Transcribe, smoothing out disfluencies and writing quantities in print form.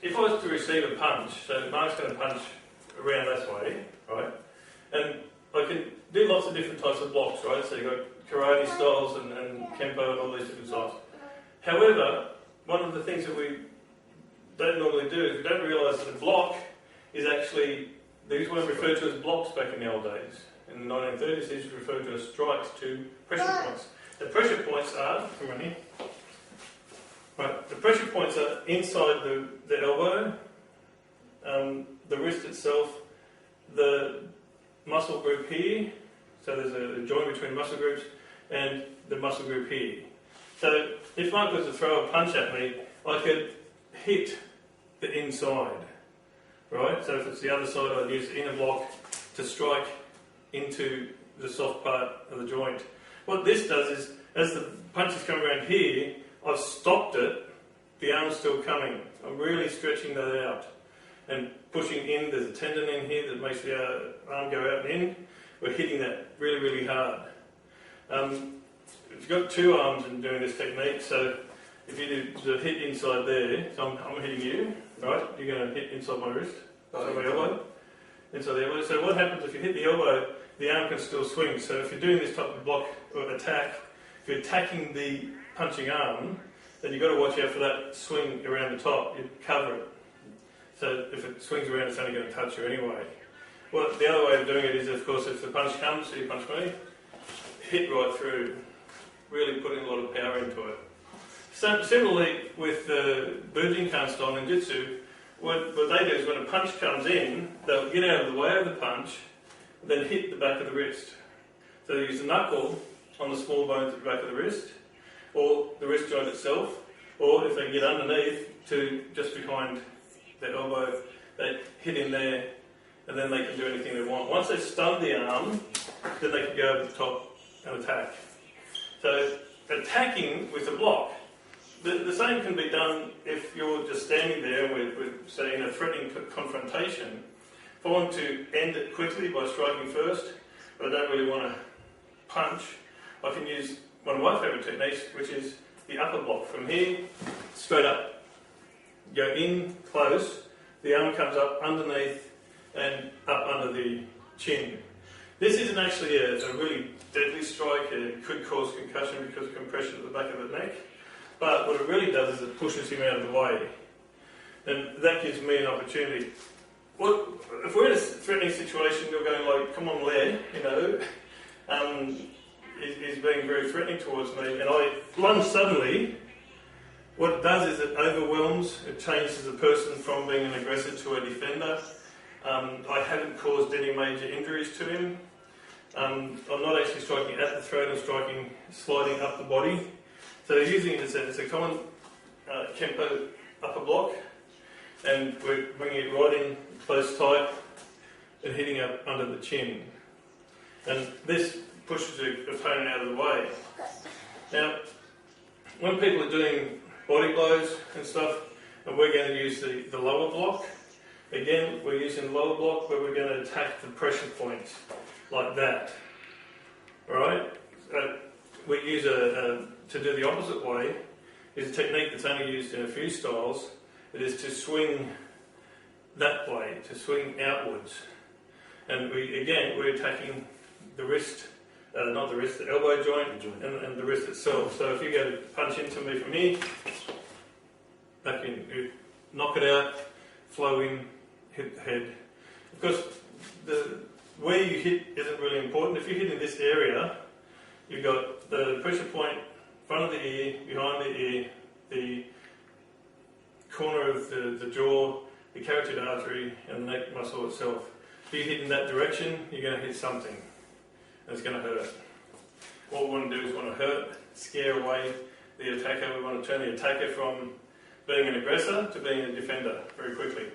if I was to receive a punch, so Mark's going to punch around this way, right? And I can do lots of different types of blocks, right? So you've got karate styles and kempo and all these different styles. However, one of the things that we don't normally do is we don't realise that a block is actually, these weren't referred to as blocks back in the old days. In the 1930s, these were referred to as strikes to pressure points. The pressure points are, come on here. Right, the pressure points are inside the elbow, the wrist itself, the muscle group here, so there's a joint between muscle groups, and the muscle group here. So if Mark was to throw a punch at me, I could hit the inside, right? So if it's the other side, I'd use the inner block to strike into the soft part of the joint. What this does is, as the punches come around here, I've stopped it, the arm's still coming. I'm really stretching that out and pushing in. There's a tendon in here that makes the arm go out and in. We're hitting that really, really hard. You've got two arms in doing this technique, so if you do the hit inside there, so I'm hitting you, right? You're going to hit inside my wrist, inside my elbow, inside the elbow. So what happens if you hit the elbow, the arm can still swing. So if you're doing this type of block or attack, if you're attacking the punching arm, then you've got to watch out for that swing around the top. You cover it. So if it swings around, it's only going to touch you anyway. Well, the other way of doing it is, of course, if the punch comes, so you punch me, hit right through, really putting a lot of power into it. So, similarly, with the Bujinkan style ninjutsu, what they do is when a punch comes in, they'll get out of the way of the punch, and then hit the back of the wrist. So they use the knuckle on the small bones at the back of the wrist, or the wrist joint itself, or if they can get underneath to just behind the elbow, they hit in there, and then they can do anything they want. Once they've stunned the arm, then they can go over the top and attack. So attacking with a block, the same can be done if you're just standing there and we're say, in a threatening confrontation. If I want to end it quickly by striking first, but I don't really want to punch, I can use one of my favourite techniques, which is the upper block. From here, straight up. Go in close, the arm comes up underneath and up under the chin. This isn't actually a really deadly strike. It could cause concussion because of compression at the back of the neck. But what it really does is it pushes him out of the way. And that gives me an opportunity. Well, if we're in a threatening situation, you're going like, come on, Lair, you know, he's being very threatening towards me, and I lunge suddenly. What it does is it overwhelms, it changes the person from being an aggressor to a defender. I haven't caused any major injuries to him. I'm not actually striking at the throat, I'm striking, sliding up the body. So using it as a common Kempo upper block, and we're bringing it right in close tight and hitting up under the chin. And this pushes the opponent out of the way. Now, when people are doing body blows and stuff, and we're going to use the lower block, again, we're using the lower block where we're going to attack the pressure points, like that. Alright? We use to do the opposite way, is a technique that's only used in a few styles. It is to swing that way, to swing outwards. And we're attacking the wrist, not the wrist, the elbow joint, and the wrist itself. So if you go to punch into me from here, back in, you knock it out, flow in, hit the head. Of course, where you hit isn't really important. If you hit in this area, you've got the pressure point, front of the ear, behind the ear, the corner of the jaw, the carotid artery, and the neck muscle itself. If you hit in that direction, you're going to hit something, and it's going to hurt. What we want to do is we want to hurt, scare away the attacker. We want to turn the attacker from being an aggressor to being a defender very quickly.